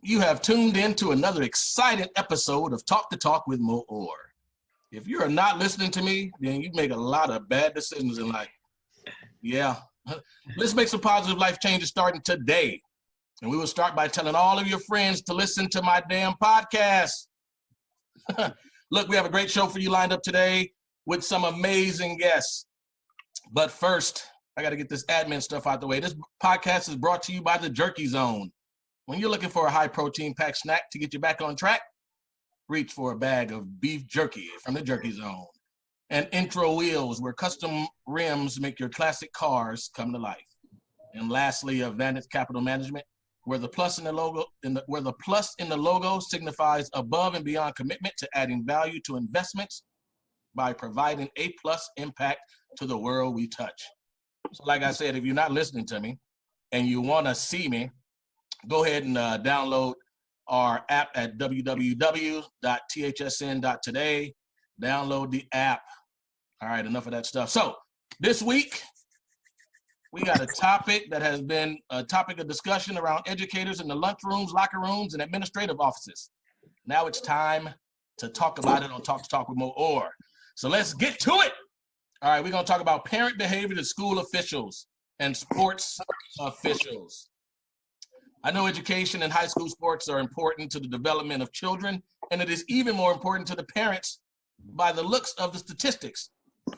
You have tuned in to another exciting episode of Talk the Talk with Mo Orr. If you are not listening to me, then you make a lot of bad decisions in life. Yeah. Let's make some positive life changes starting today. And we will start by telling all of your friends to listen to my damn podcast. Look, we have a great show for you lined up today with some amazing guests. But first, I got to get this admin stuff out the way. This podcast is brought to you by the Jerky Zone. When you're looking for a high-protein packed snack to get you back on track, reach for a bag of beef jerky from the Jerky Zone. And Intro Wheels, where custom rims make your classic cars come to life. And lastly, Advantage Capital Management, where the plus in the logo signifies above and beyond commitment to adding value to investments by providing A+ impact to the world we touch. So like I said, if you're not listening to me and you want to see me, go ahead and download our app at www.thsn.today. Download the app. All right, enough of that stuff. So this week, we got a topic that has been a topic of discussion around educators in the lunchrooms, locker rooms, and administrative offices. Now it's time to talk about it on Talk to Talk with Mo Orr. So let's get to it. All right, we're going to talk about parent behavior to school officials and sports officials. I know education and high school sports are important to the development of children, and it is even more important to the parents by the looks of the statistics.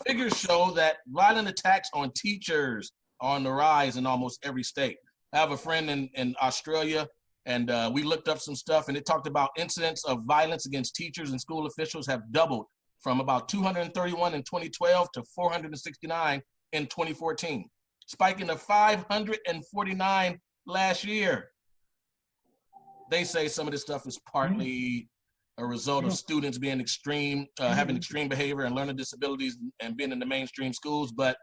Figures show that violent attacks on teachers are on the rise in almost every state. I have a friend in Australia, and we looked up some stuff, and it talked about incidents of violence against teachers and school officials have doubled from about 231 in 2012 to 469 in 2014, spiking to 549 last year. They say some of this stuff is partly a result of students being having extreme behavior and learning disabilities and being in the mainstream schools, but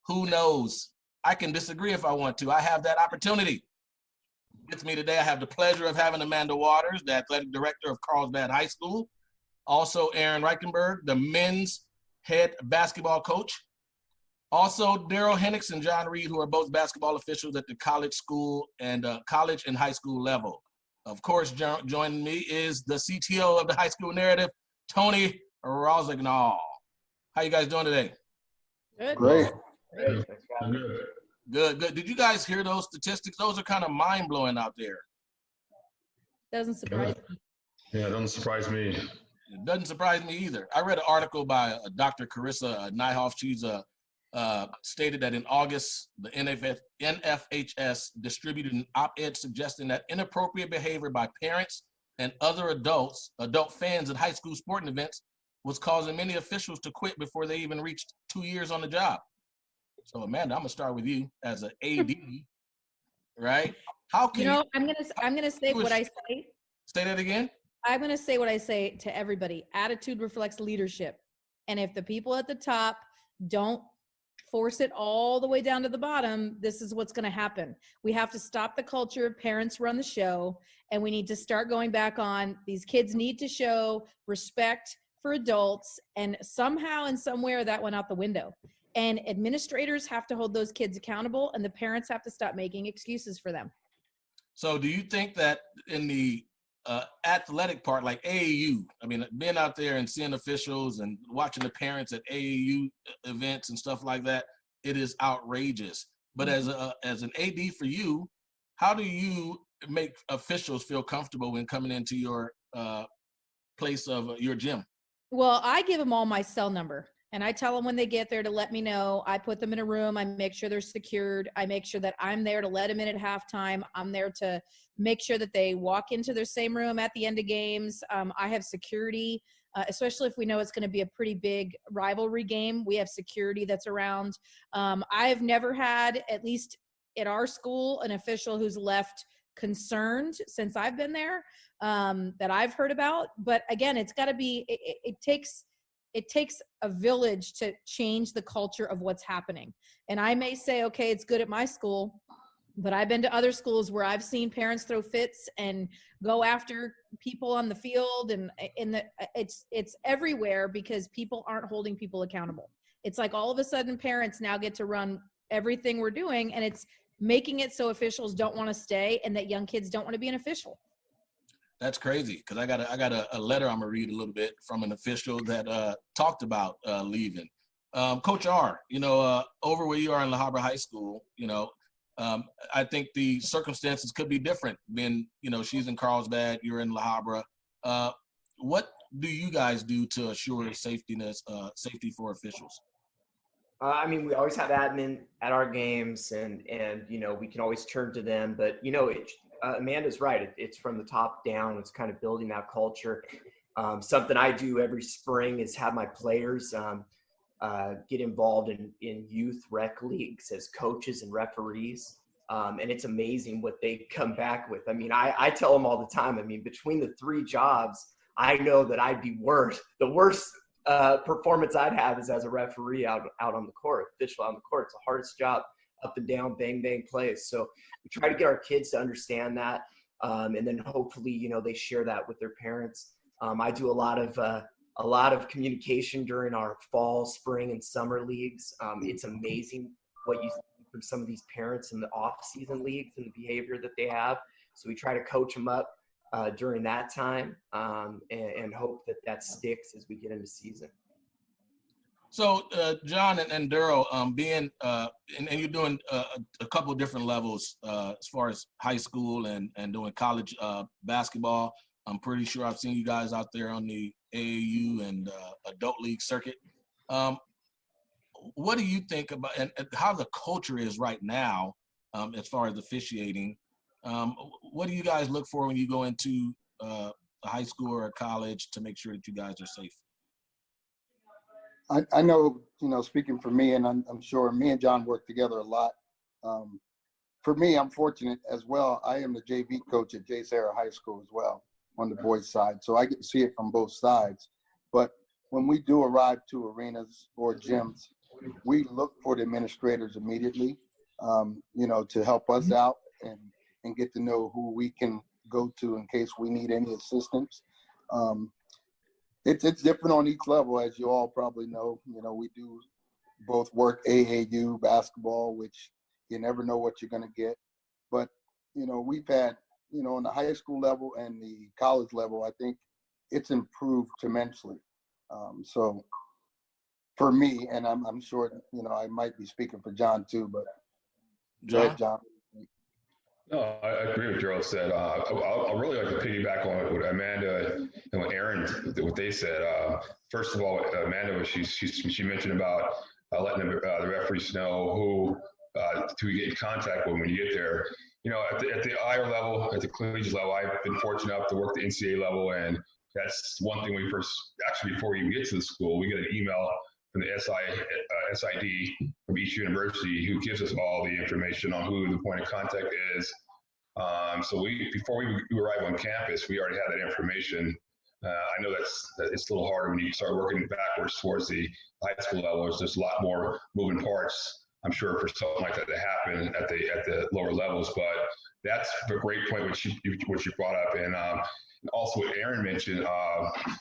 who knows? I can disagree if I want to. I have that opportunity. With me today, I have the pleasure of having Amanda Waters, the athletic director of Carlsbad High School. Also, Aaron Reichenberg, the men's head basketball coach. Also, Daryl Hennix and John Reed, who are both basketball officials at the college and high school level. Of course, joining me is the CTO of the High School Narrative, Tony Rosignol. How you guys doing today? Good. Great. Great. Good. Did you guys hear those statistics? Those are kind of mind-blowing out there. Doesn't surprise me. Yeah, it doesn't surprise me. It doesn't surprise me either. I read an article by Dr. Carissa Nyhoff. She's stated that in August, the NFHS distributed an op-ed suggesting that inappropriate behavior by parents and other adult fans at high school sporting events was causing many officials to quit before they even reached 2 years on the job. So Amanda, I'm gonna start with you as an AD, right? How can I'm gonna say what I say. Say that again. I'm gonna say what I say to everybody. Attitude reflects leadership, and if the people at the top don't force it all the way down to the bottom, this is what's going to happen. We have to stop the culture of parents run the show, and we need to start going back on these kids need to show respect for adults, and somehow and somewhere that went out the window. And administrators have to hold those kids accountable, and the parents have to stop making excuses for them. So do you think that in the athletic part, like AAU, I mean, being out there and seeing officials and watching the parents at AAU events and stuff like that, it is outrageous. But as an AD for you, how do you make officials feel comfortable when coming into your place of your gym? Well, I give them all my cell number, and I tell them when they get there to let me know. I put them in a room. I make sure they're secured. I make sure that I'm there to let them in at halftime. I'm there to make sure that they walk into their same room at the end of games. I have security, especially if we know it's going to be a pretty big rivalry game. We have security that's around. I have never had, at least at our school, an official who's left concerned since I've been there that I've heard about. But again, it's got to be, it takes a village to change the culture of what's happening. And I may say, okay, it's good at my school, but I've been to other schools where I've seen parents throw fits and go after people on the field, and it's everywhere because people aren't holding people accountable. It's like all of a sudden parents now get to run everything we're doing, and it's making it so officials don't want to stay and that young kids don't want to be an official. That's crazy because I got a letter I'm gonna read a little bit from an official that talked about leaving. Coach R, over where you are in La Habra High School, I think the circumstances could be different. Being, she's in Carlsbad, you're in La Habra. What do you guys do to assure safety for officials? We always have admin at our games, and we can always turn to them. But Amanda's right. It's from the top down. It's kind of building that culture. Something I do every spring is have my players get involved in youth rec leagues as coaches and referees. And it's amazing what they come back with. I tell them all the time, between the 3 jobs, I know that I'd be worse. The worst performance I'd have is as a referee out on the court, official on the court. It's the hardest job, up and down, bang, bang plays. So we try to get our kids to understand that. And then hopefully, they share that with their parents. I do a lot of communication during our fall, spring, and summer leagues. It's amazing what you see from some of these parents in the off-season leagues and the behavior that they have. So we try to coach them up during that time and hope that sticks as we get into season. So, John and Daryl, being and you're doing a couple of different levels as far as high school and doing college basketball. I'm pretty sure I've seen you guys out there on the AAU and adult league circuit. What do you think about and how the culture is right now as far as officiating? What do you guys look for when you go into a high school or a college to make sure that you guys are safe? I know, speaking for me, and I'm sure me and John work together a lot. For me, I'm fortunate as well. I am the JV coach at J. Sarah High School as well on the boys' side. So I get to see it from both sides. But when we do arrive to arenas or gyms, we look for the administrators immediately, to help us out and get to know who we can go to in case we need any assistance. It's different on each level, as you all probably know. We do both work AAU basketball, which you never know what you're going to get. But, we've had, on the high school level and the college level, I think it's improved tremendously. So for me, and I'm sure, I might be speaking for John too, but John? go ahead, John. No, I agree with what Gerald said. I'll really like to piggyback on what Amanda and what Aaron, what they said. First of all, Amanda, she mentioned about letting the referees know who to get in contact with when you get there. At the higher level, at the collegiate level, I've been fortunate enough to work the NCAA level, and that's one thing before we even get to the school, we get an email from the SID from each university who gives us all the information on who the point of contact is. So before we arrive on campus, we already have that information. I know that it's a little harder when you start working backwards towards the high school level. There's just a lot more moving parts, I'm sure, for something like that to happen at the lower levels. But that's a great point which you brought up, and also what Aaron mentioned.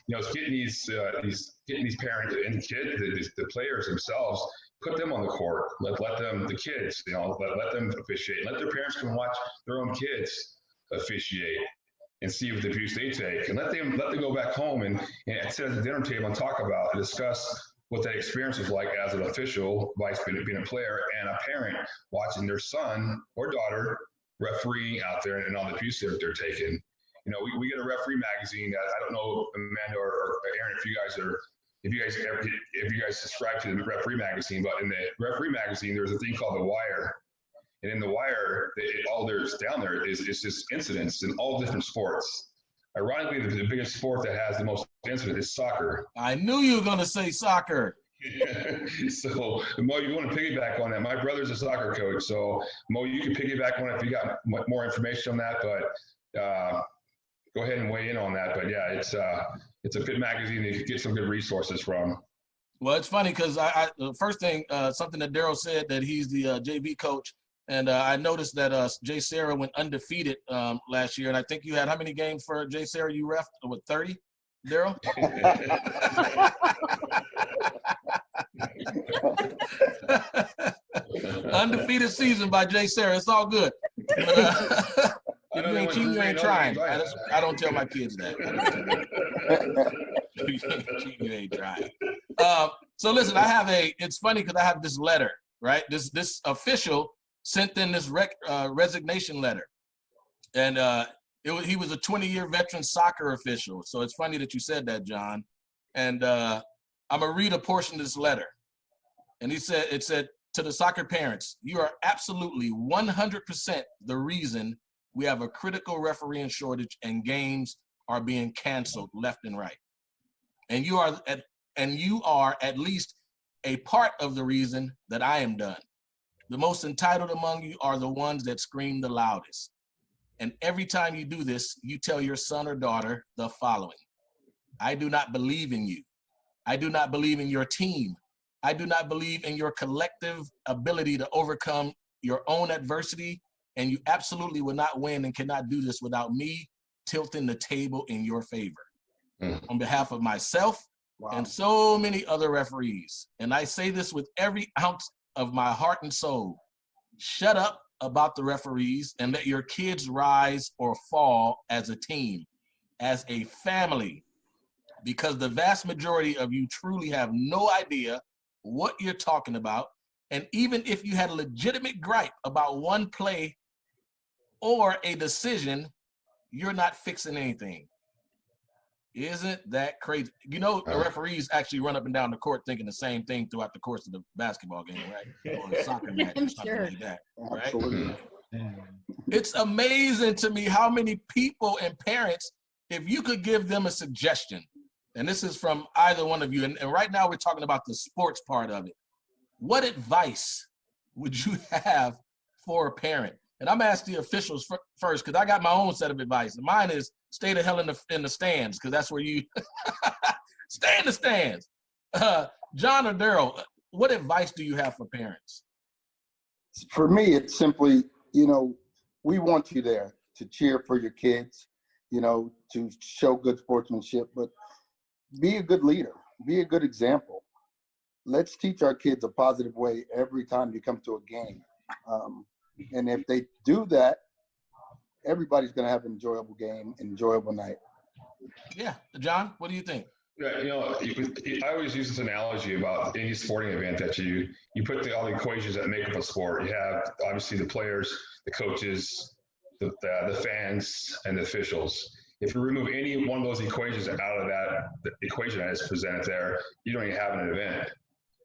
It's getting these parents and kids, the players themselves, put them on the court. Let them, the kids, let them officiate. Let their parents come watch their own kids officiate and see what the abuse they take, and let them go back home and sit at the dinner table and talk about and discuss what that experience was like as an official, vice being a player, and a parent watching their son or daughter refereeing out there and all the abuse that they're taking. We get a referee magazine that I don't know, Amanda or Aaron, if you guys subscribe to the referee magazine, but in the referee magazine, there's a thing called The Wire. And in The Wire, all there's down there is just incidents in all different sports. Ironically, the biggest sport that has the most incidents is soccer. I knew you were going to say soccer. So, Mo, you want to piggyback on that? My brother's a soccer coach, so Mo, you can piggyback on it if you got more information on that. But go ahead and weigh in on that. But yeah, it's a good magazine that you can get some good resources from. Well, it's funny because the first thing, something that Daryl said, that he's the JV coach. And I noticed that J. Sarah went undefeated last year. And I think you had how many games for J. Sarah you reffed? With 30, Daryl? I Undefeated season by J. Sarah. It's all good. know you ain't cheating, you ain't trying. I don't tell my kids that. You ain't cheating, you ain't trying. So listen, it's funny because I have this letter, right? This official sent in this resignation letter. And he was a 20-year veteran soccer official. So it's funny that you said that, John. And I'm going to read a portion of this letter. And it said, to the soccer parents, you are absolutely 100% the reason we have a critical refereeing shortage and games are being canceled left and right. And you are at least a part of the reason that I am done. The most entitled among you are the ones that scream the loudest. And every time you do this, you tell your son or daughter the following: I do not believe in you. I do not believe in your team. I do not believe in your collective ability to overcome your own adversity, and you absolutely will not win and cannot do this without me tilting the table in your favor. On behalf of myself and so many other referees, and I say this with every ounce of my heart and soul, shut up about the referees and let your kids rise or fall as a team, as a family, because the vast majority of you truly have no idea what you're talking about. And even if you had a legitimate gripe about one play or a decision, you're not fixing anything. Isn't that crazy? You know, the referees actually run up and down the court thinking the same thing throughout the course of the basketball game, right? Or a soccer match or something like that, right? Absolutely. It's amazing to me how many people and parents, if you could give them a suggestion, and this is from either one of you, and right now we're talking about the sports part of it. What advice would you have for a parent? And I'm asking the officials first, because I got my own set of advice. And mine is stay the hell in the stands, because that's where you stay in the stands. John or Daryl, what advice do you have for parents? For me, it's simply, we want you there to cheer for your kids, to show good sportsmanship, but be a good leader, be a good example. Let's teach our kids a positive way every time you come to a game. And if they do that, everybody's going to have an enjoyable game, enjoyable night. Yeah. John, what do you think? Yeah, I always use this analogy about any sporting event that you put all the equations that make up a sport. You have obviously the players, the coaches, the fans, and the officials. If you remove any one of those equations out of the equation that is presented there, you don't even have an event.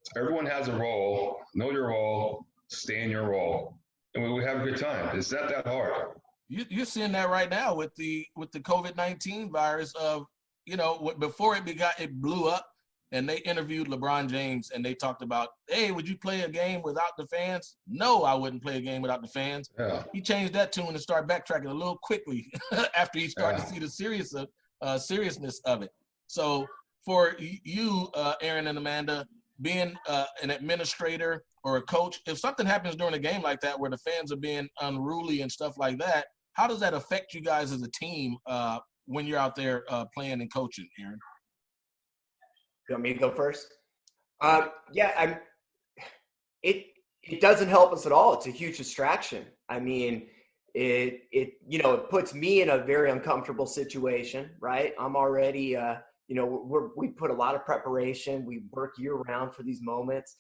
So everyone has a role. Know your role. Stay in your role, and we have a good time. It's not that hard. You're seeing that right now with the COVID-19 virus of, before it blew up, and they interviewed LeBron James and they talked about, hey, would you play a game without the fans? No, I wouldn't play a game without the fans. Yeah. He changed that tune and started backtracking a little quickly after he started to see the seriousness of it. So for you, Aaron and Amanda, being an administrator or a coach, if something happens during a game like that where the fans are being unruly and stuff like that, how does that affect you guys as a team when you're out there playing and coaching, Aaron? You want me to go first? It doesn't help us at all. It's a huge distraction. I mean, it puts me in a very uncomfortable situation, right? I'm already, we put a lot of preparation. We work year round for these moments.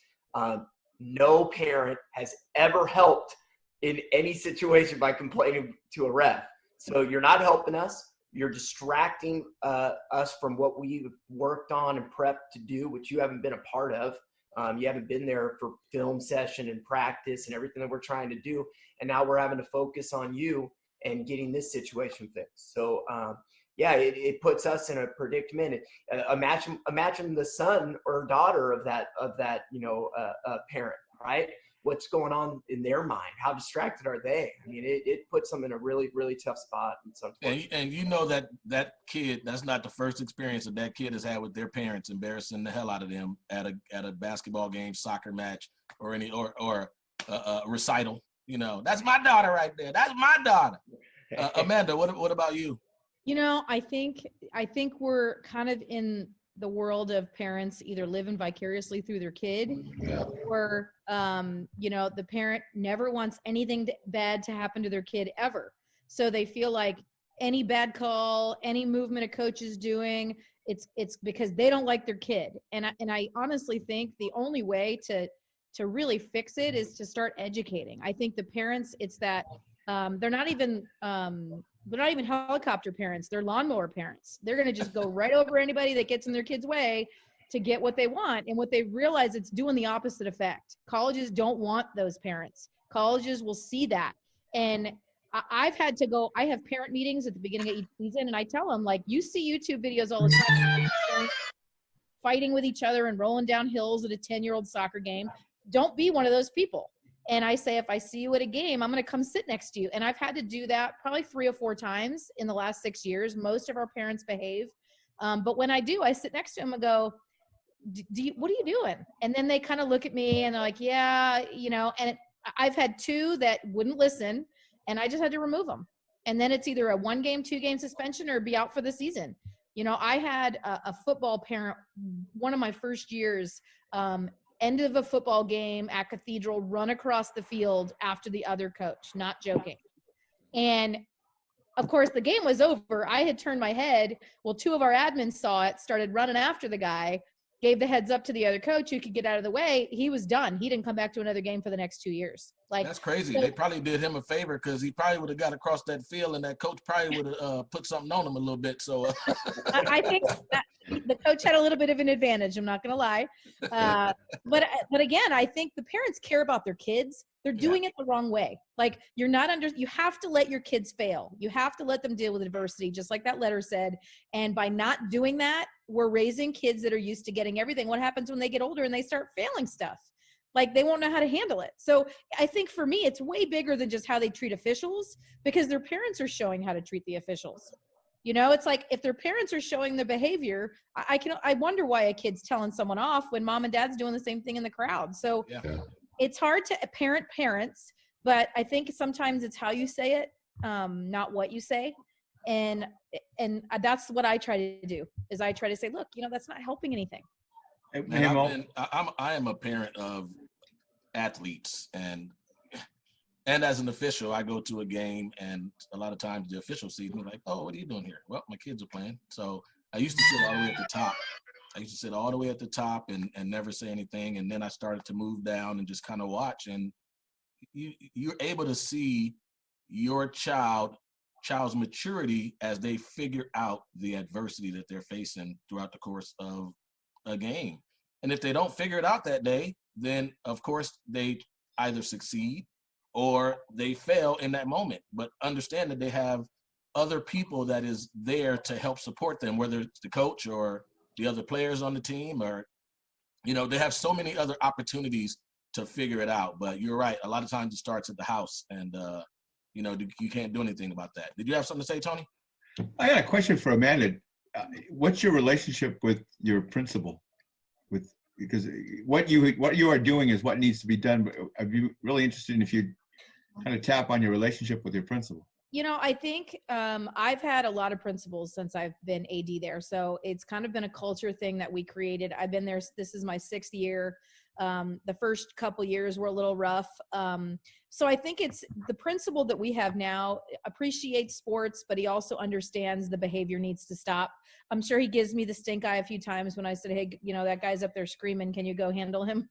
No parent has ever helped in any situation by complaining to a ref. So you're not helping us. You're distracting us from what we've worked on and prepped to do, which you haven't been a part of. You haven't been there for film session and practice and everything that we're trying to do. And now we're having to focus on you and getting this situation fixed. So, it puts us in a predicament. Imagine the son or daughter of that parent, right? What's going on in their mind? How distracted are they? I mean, it puts them in a really, really tough spot. And you know that kid, that's not the first experience that kid has had with their parents embarrassing the hell out of them at a basketball game, soccer match, or a recital. That's my daughter right there. That's my daughter. Amanda, what about you? I think we're kind of in the world of parents either living vicariously through their kid, or the parent never wants anything bad to happen to their kid ever. So they feel like any bad call, any movement a coach is doing, it's because they don't like their kid. And I honestly think the only way to really fix it is to start educating. I think the parents, it's that they're not even helicopter parents. They're lawnmower parents. They're going to just go right over anybody that gets in their kid's way to get what they want. And what they realize, it's doing the opposite effect. Colleges don't want those parents. Colleges will see that. And I have parent meetings at the beginning of each season, and I tell them, like, you see YouTube videos all the time, fighting with each other and rolling down hills at a 10-year-old soccer game. Don't be one of those people. And I say, if I see you at a game, I'm going to come sit next to you. And I've had to do that probably 3 or 4 times in the last 6 years. Most of our parents behave. But when I do, I sit next to them and go, what are you doing? And then they kind of look at me and they're like, yeah, and I've had 2 that wouldn't listen, and I just had to remove them. And then it's either a 1-game, 2-game suspension or be out for the season. I had a football parent, one of my first years, end of a football game at Cathedral, run across the field after the other coach, not joking. And of course the game was over. I had turned my head. Well, 2 of our admins saw it, started running after the guy, gave the heads up to the other coach who could get out of the way. He was done. He didn't come back to another game for the next 2 years. That's crazy. They probably did him a favor, because he probably would have got across that field, and that coach probably would have put something on him a little bit. So I think that the coach had a little bit of an advantage. I'm not going to lie. But again, I think the parents care about their kids. They're doing it the wrong way. Like, you have to let your kids fail. You have to let them deal with adversity, just like that letter said. And by not doing that, we're raising kids that are used to getting everything. What happens when they get older and they start failing stuff? Like, they won't know how to handle it. So I think for me, it's way bigger than just how they treat officials, because their parents are showing how to treat the officials. It's like, if their parents are showing the behavior, I wonder why a kid's telling someone off when mom and dad's doing the same thing in the crowd. So it's hard to parent parents, but I think sometimes it's how you say it, not what you say. And that's what I try to do, is I try to say, look, that's not helping anything. Man, I am a parent of athletes, and as an official, I go to a game, and a lot of times the official sees me like, oh, what are you doing here? Well, my kids are playing. So I used to sit all the way at the top. And never say anything. And then I started to move down and just kind of watch. And you're able to see your child's maturity as they figure out the adversity that they're facing throughout the course of a game. And if they don't figure it out that day, then of course they either succeed or they fail in that moment. But understand that they have other people that is there to help support them, whether it's the coach or the other players on the team, or, they have so many other opportunities to figure it out. But you're right. A lot of times it starts at the house, and, you can't do anything about that. Did you have something to say, Tony? I got a question for Amanda. What's your relationship with your principal? Because what you are doing is what needs to be done. But I'd be really interested in if you kind of tap on your relationship with your principal. I think I've had a lot of principals since I've been AD there. So it's kind of been a culture thing that we created. I've been there. This is my 6th year. The first couple years were a little rough. So I think it's the principal that we have now appreciates sports, but he also understands the behavior needs to stop. I'm sure he gives me the stink eye a few times when I said, hey, that guy's up there screaming. Can you go handle him?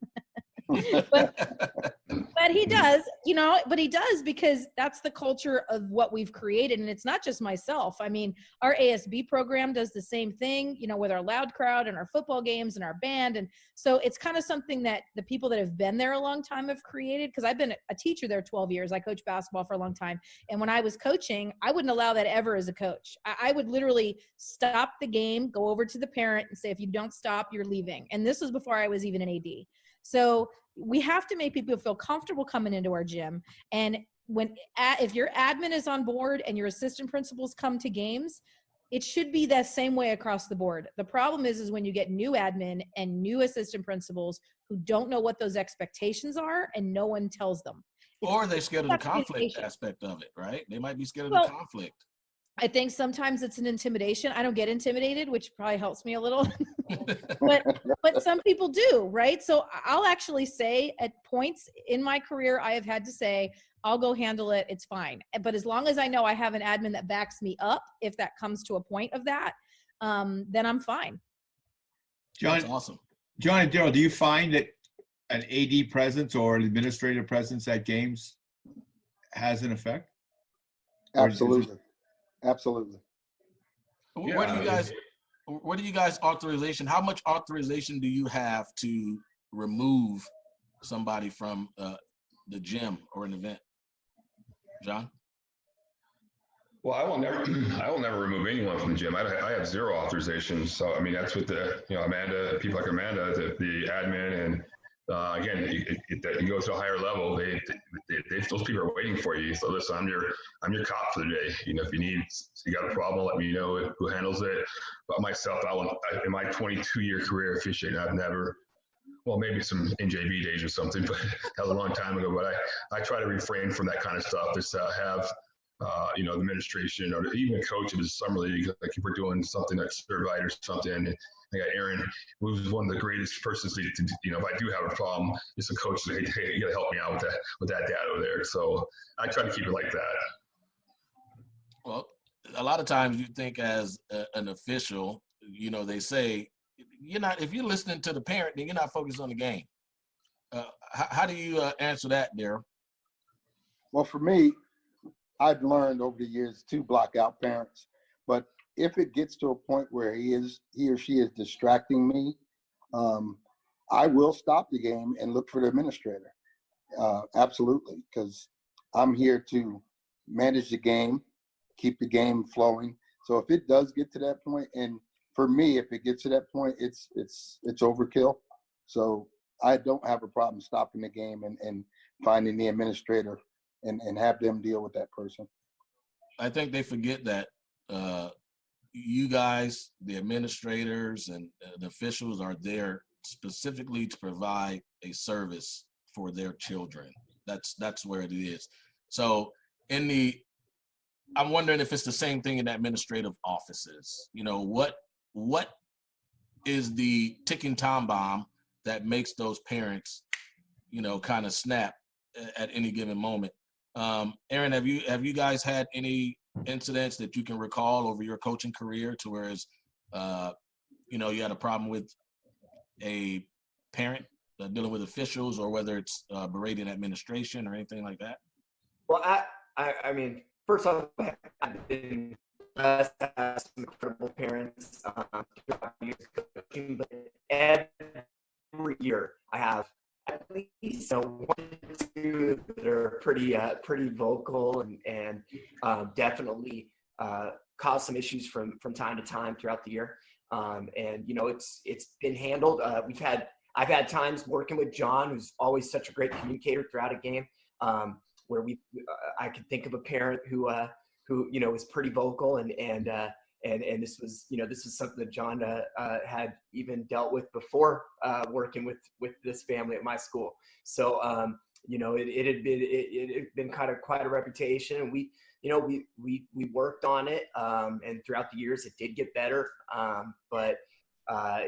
but he does, but he does, because that's the culture of what we've created. And it's not just myself. I mean, our ASB program does the same thing, with our loud crowd and our football games and our band. And so it's kind of something that the people that have been there a long time have created, because I've been a teacher there 12 years. I coached basketball for a long time. And when I was coaching, I wouldn't allow that ever as a coach. I would literally stop the game, go over to the parent and say, if you don't stop, you're leaving. And this was before I was even an AD. So we have to make people feel comfortable coming into our gym. And if your admin is on board and your assistant principals come to games, it should be that same way across the board. The problem is when you get new admin and new assistant principals who don't know what those expectations are and no one tells them. Or they're scared of the conflict aspect of it, right? They might be scared of the conflict. I think sometimes it's an intimidation. I don't get intimidated, which probably helps me a little. but some people do, right? So I'll actually say at points in my career, I have had to say, I'll go handle it. It's fine. But as long as I know I have an admin that backs me up, if that comes to a point of that, then I'm fine. John, That's awesome. John and Daryl, do you find that an AD presence or an administrative presence at games has an effect? Absolutely. Absolutely. Where do you guys authorization? How much authorization do you have to remove somebody from the gym or an event? John? Well, I will never remove anyone from the gym. I have zero authorization. So, I mean, that's what Amanda, people like Amanda, the admin, and again, you go to a higher level, those people are waiting for you. So listen, I'm your cop for the day. If you got a problem, let me know who handles it. But myself, in my 22-year career officiating, I've never, well, maybe some NJB days or something, but that was a long time ago. But I try to refrain from that kind of stuff. Just have the administration or even a coach of the summer league, like if we're doing something like Servite or something. And I got Aaron, who's one of the greatest persons to if I do have a problem, it's a coach that, hey, you got to help me out with that dad over there. So I try to keep it like that. Well, a lot of times you think as an official, they say if you're listening to the parent, then you're not focused on the game. How do you answer that, Daryl? Well, for me, I've learned over the years to block out parents, but if it gets to a point where he or she is distracting me, I will stop the game and look for the administrator. Absolutely, because I'm here to manage the game, keep the game flowing. So if it does get to that point, and for me, if it gets to that point, it's overkill. So I don't have a problem stopping the game and finding the administrator and have them deal with that person. I think they forget that you guys, the administrators and the officials, are there specifically to provide a service for their children. That's where it is. So I'm wondering if it's the same thing in administrative offices. What is the ticking time bomb that makes those parents, kind of snap at any given moment? Aaron, have you guys had any incidents that you can recall over your coaching career to whereas, you had a problem with a parent dealing with officials, or whether it's berating administration or anything like that? Well, I mean, first off, I've been blessed to have some incredible parents throughout years coaching, but every year I have at least one or two that are pretty vocal and definitely cause some issues from time to time throughout the year. And it's been handled. I've had times working with John, who's always such a great communicator throughout a game, where I could think of a parent who was pretty vocal and this was something that John had even dealt with before working with this family at my school. So it had been kind of quite a reputation, and we worked on it, and throughout the years it did get better, but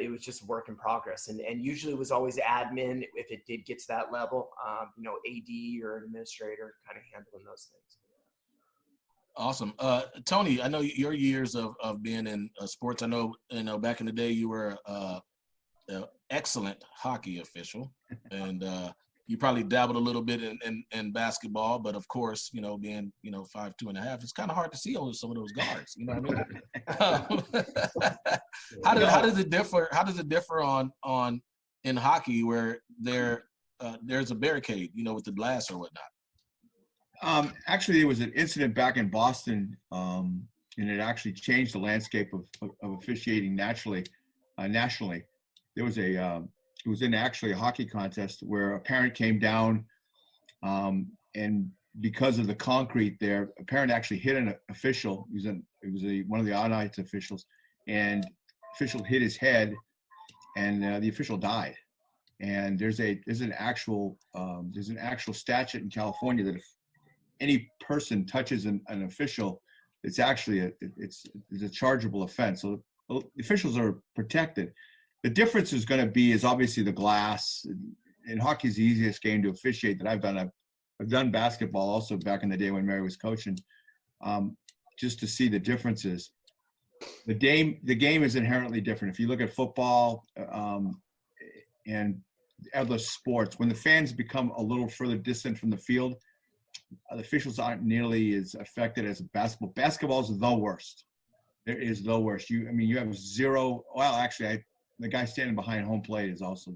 it was just a work in progress, and usually it was always admin if it did get to that level, AD or an administrator kind of handling those things. Awesome. Tony, I know your years of being in sports. I know, back in the day you were an excellent hockey official, and you probably dabbled a little bit in basketball, but of course, being 5'2.5", it's kind of hard to see over some of those guards. You know what I mean? How does it differ? How does it differ on in hockey where there's a barricade, with the glass or whatnot? Actually, there was an incident back in Boston, and it actually changed the landscape of officiating nationally. There was it was in actually a hockey contest where a parent came down, and because of the concrete there, a parent actually hit an official. It was one of the odd nights officials, and official hit his head, and the official died. And there's an actual statute in California that if any person touches an official, it's actually it's a chargeable offense. So officials are protected. The difference is going to be is obviously the glass. And hockey is the easiest game to officiate that I've done. I've done basketball also back in the day when Mary was coaching, just to see the differences. The game is inherently different. If you look at football and other sports, when the fans become a little further distant from the field, the officials aren't nearly as affected as basketball. Basketball is the worst. It is the worst. You have zero. Well, actually, the guy standing behind home plate is also.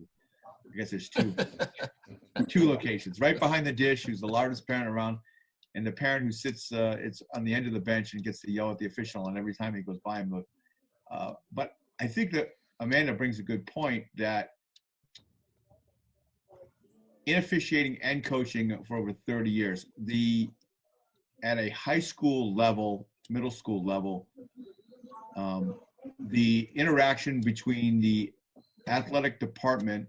I guess there's two locations. Right behind the dish, who's the loudest parent around, and the parent who sits it's on the end of the bench and gets to yell at the official, and every time he goes by him. But I think that Amanda brings a good point that in officiating and coaching for over 30 years, at a high school level, middle school level, the interaction between the athletic department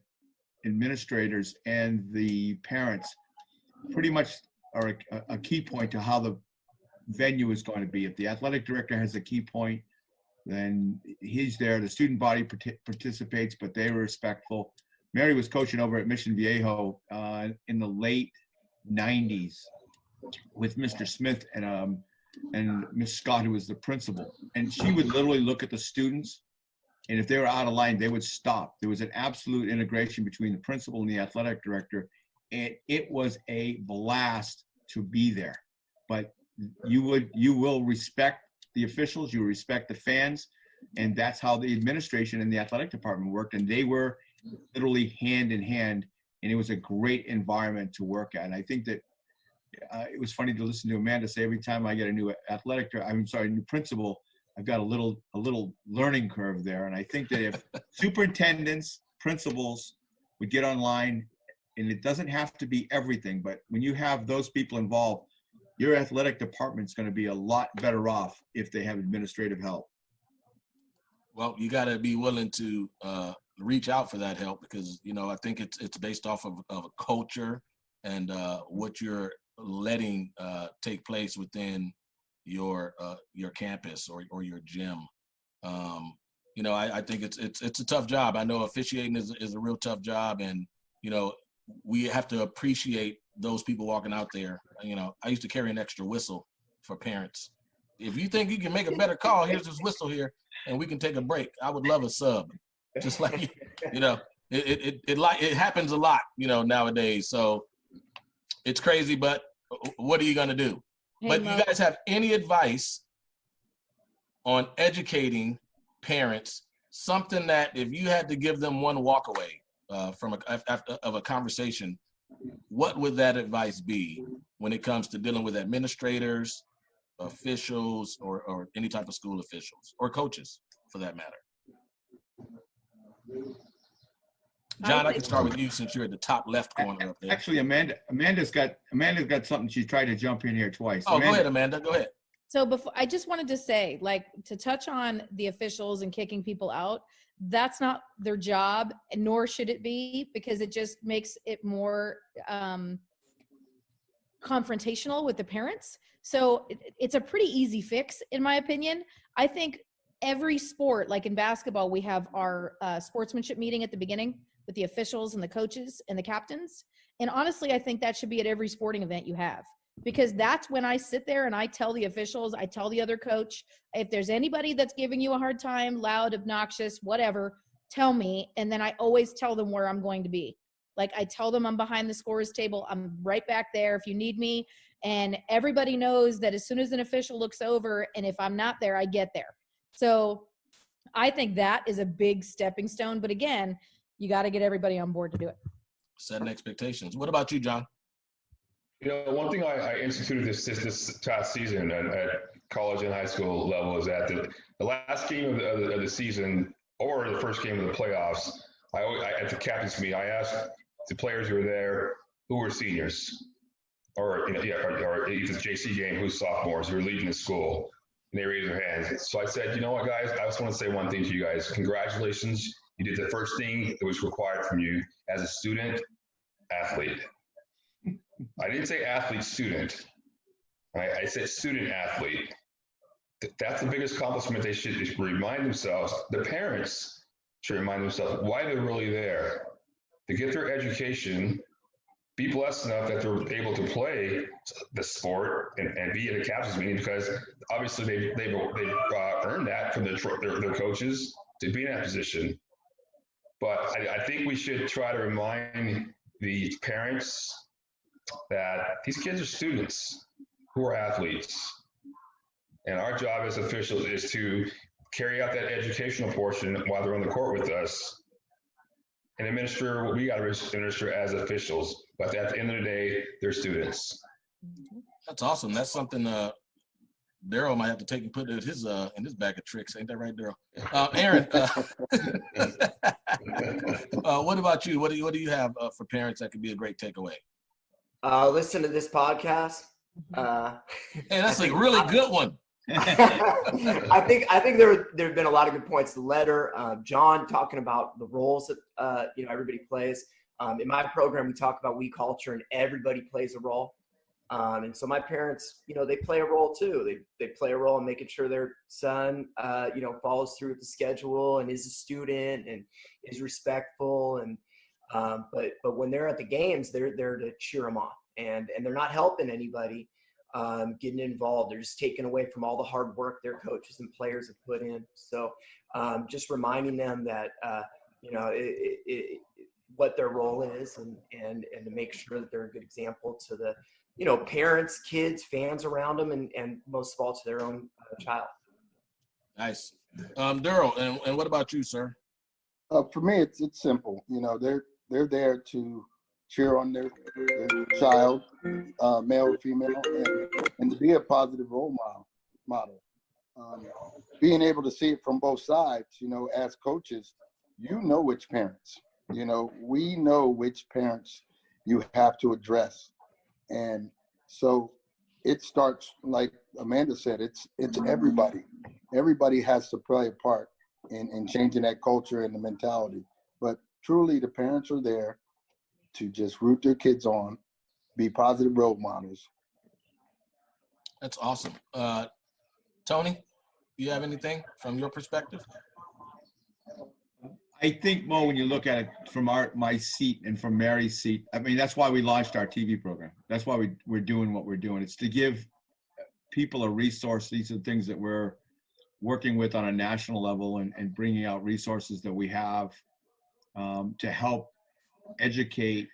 administrators and the parents pretty much are a key point to how the venue is going to be. If the athletic director has a key point, then he's there. The student body participates, but they were respectful. Mary was coaching over at Mission Viejo in the late 90s with Mr. Smith and Miss Scott, who was the principal. And she would literally look at the students, and if they were out of line, they would stop. There was an absolute integration between the principal and the athletic director, and it was a blast to be there. But you will respect the officials, you respect the fans, and that's how the administration and the athletic department worked. And they were literally hand in hand, and it was a great environment to work at. And I think that it was funny to listen to Amanda say every time I get a new new principal, I've got a little learning curve there. And I think that if superintendents, principals would get online, and it doesn't have to be everything, but when you have those people involved, your athletic department's going to be a lot better off if they have administrative help. Well, you got to be willing to reach out for that help, because I think it's based off of a culture and what you're letting take place within your campus or your gym. I think it's a tough job. I know officiating is a real tough job, and we have to appreciate those people walking out there. I used to carry an extra whistle for parents. If you think you can make a better call, here's this whistle here, and we can take a break. I would love a sub, just like it happens a lot, nowadays. So it's crazy, but what are you gonna do? Hey, But Mo. you guys have any advice on educating parents? Something that if you had to give them one walkaway from a conversation, what would that advice be when it comes to dealing with administrators, officials, or any type of school officials or coaches for that matter? John, I can start with you since you're at the top left corner up there. Actually, Amanda's got something. She tried to jump in here twice. Oh, go ahead, Amanda. Go ahead. So I just wanted to say, to touch on the officials and kicking people out, that's not their job, nor should it be, because it just makes it more confrontational with the parents. So it's a pretty easy fix, in my opinion. I think every sport, like in basketball, we have our sportsmanship meeting at the beginning with the officials and the coaches and the captains. And honestly, I think that should be at every sporting event you have, because that's when I sit there and I tell the officials, I tell the other coach, if there's anybody that's giving you a hard time, loud, obnoxious, whatever, tell me. And then I always tell them where I'm going to be. Like, I tell them I'm behind the scorer's table. I'm right back there if you need me. And everybody knows that as soon as an official looks over, and if I'm not there, I get there. So I think that is a big stepping stone. But again, you got to get everybody on board to do it. Setting expectations. What about you, John? One thing I instituted this past season at college and high school level is that the last game of the season or the first game of the playoffs, at the captain's meeting, I asked the players who were there who were seniors, or if it's a JC game, who's sophomores, who are leading the school, and they raised their hands. So I said, you know what, guys, I just want to say one thing to you guys. Congratulations. You did the first thing that was required from you as a student athlete. I didn't say athlete student. I said student athlete. that's the biggest accomplishment. They should remind themselves, the parents should remind themselves why they're really there, to get their education, be blessed enough that they're able to play the sport and be at a captain's meeting, because obviously they've earned that from their coaches to be in that position. But I think we should try to remind the parents that these kids are students who are athletes. And our job as officials is to carry out that educational portion while they're on the court with us and administer what we got to administer as officials. But at the end of the day, they're students. That's awesome. That's something Daryl might have to take and put in his bag of tricks. Ain't that right, Daryl? Aaron, what about you? What do you have for parents that could be a great takeaway? Listen to this podcast. Hey, that's a really good one. I think there have been a lot of good points. The letter, John talking about the roles that everybody plays. In my program, we talk about we culture, and everybody plays a role. And so my parents, they play a role too. They play a role in making sure their son, follows through with the schedule and is a student and is respectful. And but when they're at the games, they're there to cheer them on, and they're not helping anybody getting involved. They're just taking away from all the hard work their coaches and players have put in. So just reminding them that what their role is, and to make sure that they're a good example to the parents, kids, fans around them, and most of all to their own child. Nice. Daryl, and what about you, sir? For me, it's simple. They're there to cheer on their child, male or female, and to be a positive role model. Being able to see it from both sides, as coaches, which parents, we know which parents you have to address. And so it starts, like Amanda said, it's everybody. Everybody has to play a part in changing that culture and the mentality. But truly, the parents are there to just root their kids on, be positive role models. That's awesome. Tony, you have anything from your perspective? I think, Mo, when you look at it from my seat and from Mary's seat, I mean, that's why we launched our TV program. That's why we're doing what we're doing. It's to give people a resource. These are things that we're working with on a national level and bringing out resources that we have to help educate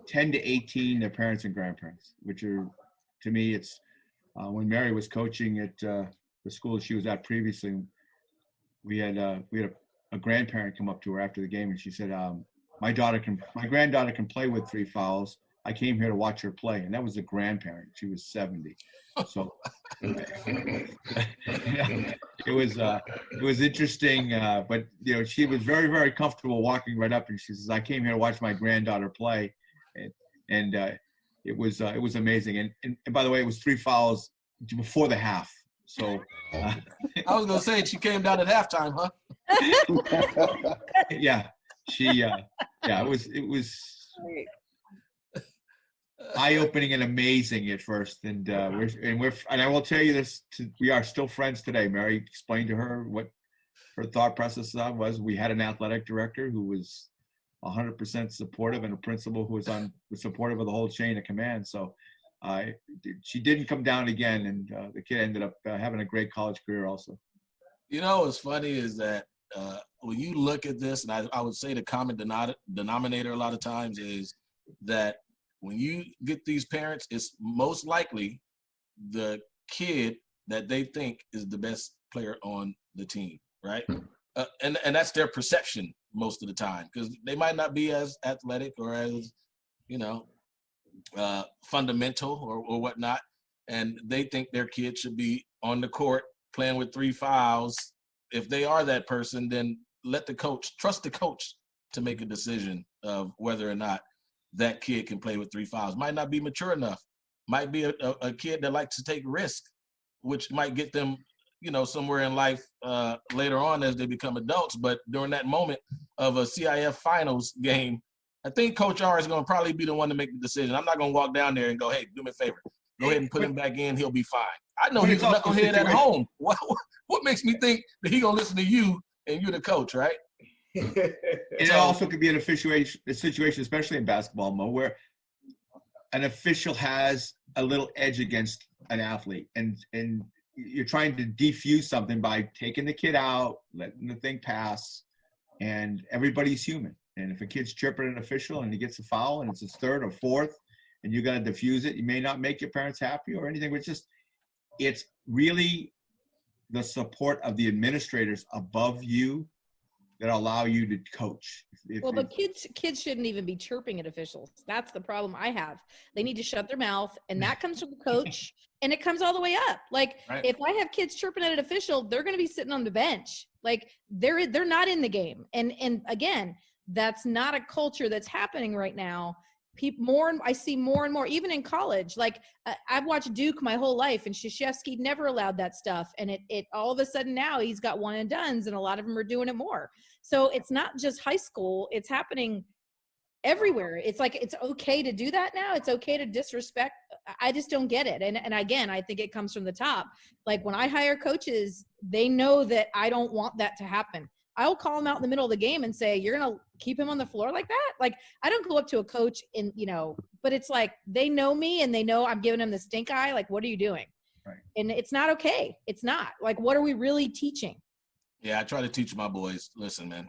10 to 18 their parents and grandparents, which are, to me, it's when Mary was coaching at the school she was at previously, we had a grandparent come up to her after the game, and she said, my granddaughter can play with 3 fouls. I came here to watch her play. And that was a grandparent. She was 70. So it was interesting, but she was very, very comfortable walking right up, and she says, I came here to watch my granddaughter play. And it was amazing. And by the way, it was 3 fouls before the half. So I was gonna say she came down at halftime, huh? Yeah, it was eye-opening and amazing at first, and I will tell you this: we are still friends today. Mary explained to her what her thought process was. We had an athletic director who was 100% supportive, and a principal who was supportive of the whole chain of command. So. She didn't come down again, and the kid ended up having a great college career also. What's funny is that when you look at this, and I would say the common denominator a lot of times is that when you get these parents, it's most likely the kid that they think is the best player on the team, right? And that's their perception most of the time, because they might not be as athletic or as, fundamental or whatnot, and they think their kid should be on the court playing with 3 fouls. If they are that person, then trust the coach to make a decision of whether or not that kid can play with 3 fouls. Might not be mature enough, might be a kid that likes to take risk, which might get them somewhere in life later on as they become adults. But during that moment of a CIF finals game, I think Coach R is going to probably be the one to make the decision. I'm not going to walk down there and go, hey, do me a favor. go ahead and put him back in. He'll be fine. I know But he's a it's also knucklehead at situation- home. What makes me think that he gonna listen to you and you're the coach, right? It So- also could be a situation, especially in basketball, Mo, where an official has a little edge against an athlete, and you're trying to defuse something by taking the kid out, letting the thing pass, and everybody's human. And if a kid's chirping an official and he gets a foul and it's his third or fourth, and you're going to defuse it, you may not make your parents happy or anything, but it's really the support of the administrators above you that allow you to coach. Well, but kids shouldn't even be chirping at officials. That's the problem I have. They need to shut their mouth, and that comes from the coach, and it comes all the way up. Like, Right. if I have kids chirping at an official, they're going to be sitting on the bench. Like, they're not in the game. And again, that's not a culture that's happening right now. I see more and more, even in college. Like, I've watched Duke my whole life, and Krzyzewski never allowed that stuff. And it all of a sudden now he's got one and dones, and a lot of them are doing it more. So it's not just high school; it's happening everywhere. It's like it's okay to do that now. It's okay to disrespect. I just don't get it. And again, I think it comes from the top. Like, when I hire coaches, they know that I don't want that to happen. I'll call him out in the middle of the game and say, "You're going to keep him on the floor like that?" Like, I don't go up to a coach and, but it's like, they know me and they know I'm giving him the stink eye. Like, what are you doing? Right. And it's not okay. It's not. Like, what are we really teaching? Yeah, I try to teach my boys, listen, man,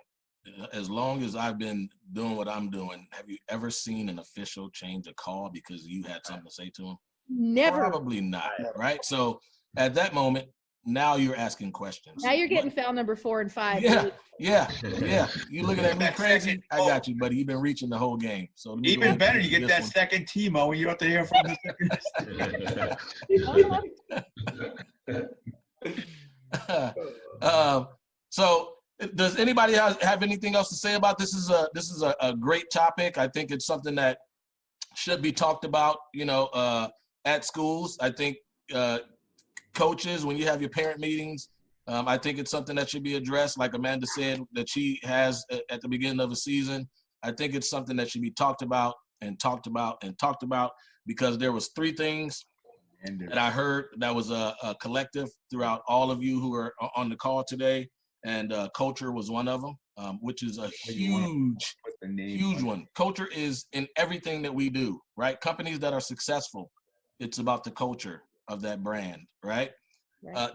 as long as I've been doing what I'm doing, have you ever seen an official change a call because you had something to say to him? Never. Probably not, right? So at that moment, now you're asking questions. Now you're getting foul number 4 and 5. Yeah. You looking at me crazy? I got you, buddy. You've been reaching the whole game. So let me go Even ahead better, and you do get this that second Timo when you don't have to hear from one. So does anybody have anything else to say about this? This is a great topic. I think it's something that should be talked about, at schools. I think coaches, when you have your parent meetings, I think it's something that should be addressed, like Amanda said, that she has at the beginning of the season. I think it's something that should be talked about and talked about and talked about, because there was 3 things that I heard that was a collective throughout all of you who are on the call today, and culture was one of them, which is a huge one. Culture is in everything that we do, right? Companies that are successful, it's about the culture of that brand, right?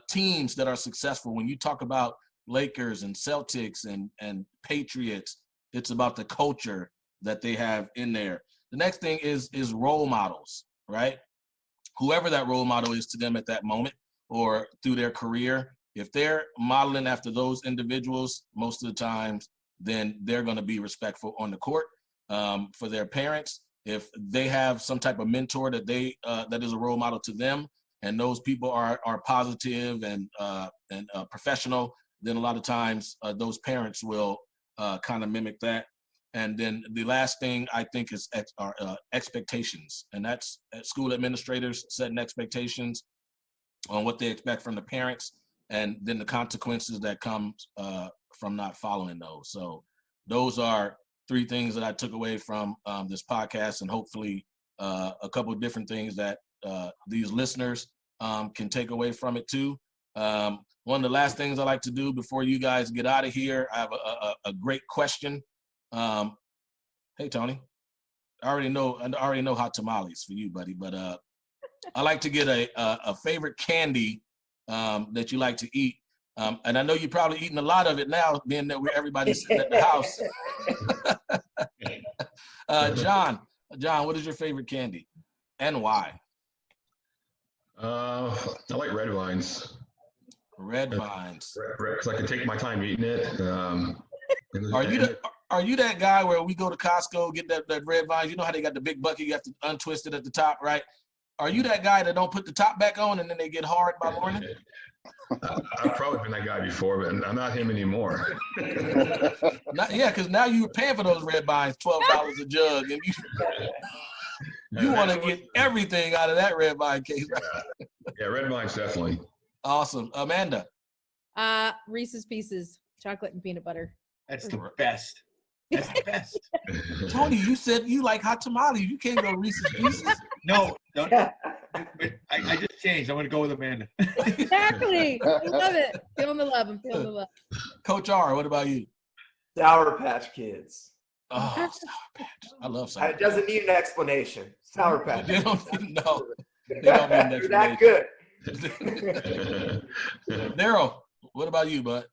Teams that are successful, when you talk about Lakers and Celtics and Patriots, it's about the culture that they have in there. The next thing is role models, right? Whoever that role model is to them at that moment or through their career, if they're modeling after those individuals most of the times, then they're going to be respectful on the court. For their parents, if they have some type of mentor that that is a role model to them, and those people are positive and professional, then a lot of times those parents will kind of mimic that. And then the last thing I think is expectations, and that's school administrators setting expectations on what they expect from the parents, and then the consequences that come from not following those. So those are 3 things that I took away from this podcast, and hopefully a couple of different things that these listeners can take away from it too. One of the last things I like to do before you guys get out of here, I have a great question. Hey Tony, I already know hot tamales for you, buddy, but I like to get a favorite candy that you like to eat. And I know you're probably eating a lot of it now, being that everybody's sitting at the house. John, what is your favorite candy and why? I like red vines. Red vines. Because I can take my time eating it. Are you that guy where we go to Costco, get that red vines? You know how they got the big bucket, you have to untwist it at the top, right? Are you that guy that don't put the top back on and then they get hard by morning? I've probably been that guy before, but I'm not him anymore. Because now you're paying for those red vines, $12 a jug, and you want to get everything out of that red vine case, right? Yeah, red vines definitely. Awesome. Amanda? Reese's Pieces, chocolate and peanut butter. That's the best. That's the best. Tony, you said you like hot tamales. You can't go Reese's Pieces. No, But I just changed. I'm going to go with Amanda. Exactly. I love it. Feeling the love. I'm feeling the love. Coach R, what about you? Sour Patch Kids. Oh, Sour Patch. I love Sour It doesn't need an explanation. Sour Patch. They don't no. They don't need an They're that explanation. good. Daryl, what about you, bud?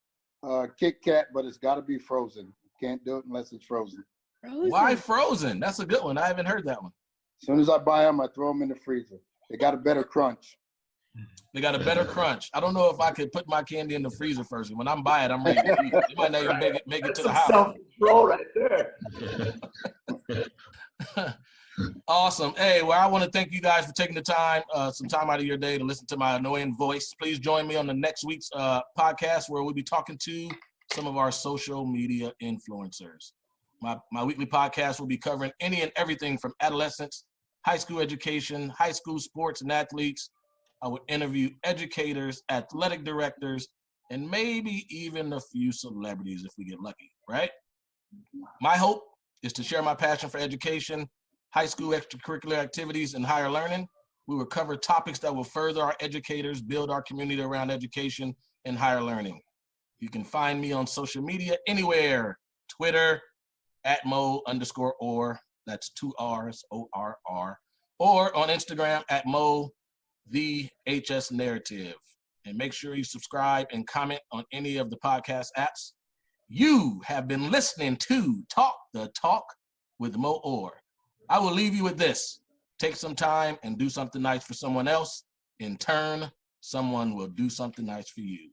Kit Kat, but it's got to be frozen. Can't do it unless it's frozen. Frozen. Why frozen? That's a good one. I haven't heard that one. As soon as I buy them, I throw them in the freezer. They got a better crunch. They got a better crunch. I don't know if I could put my candy in the freezer first. When I'm buying it, I'm ready to eat it. You might not even make it to the Some house. self-control right there. Awesome. Hey, well, I want to thank you guys for taking the time, some time out of your day to listen to my annoying voice. Please join me on the next week's podcast where we'll be talking to some of our social media influencers. My weekly podcast will be covering any and everything from adolescence, high school education, high school sports and athletes. I would interview educators, athletic directors, and maybe even a few celebrities if we get lucky, right? My hope is to share my passion for education, high school extracurricular activities, and higher learning. We will cover topics that will further our educators, build our community around education and higher learning. You can find me on social media anywhere, Twitter, @Mo_or, that's 2 R's, ORR, or on Instagram @Mo_the_HS Narrative. And make sure you subscribe and comment on any of the podcast apps. You have been listening to Talk the Talk with Mo Orr. I will leave you with this. Take some time and do something nice for someone else. In turn, someone will do something nice for you.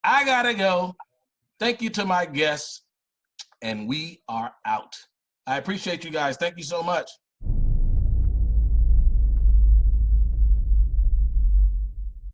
I gotta go. Thank you to my guests, and we are out. I appreciate you guys. Thank you so much.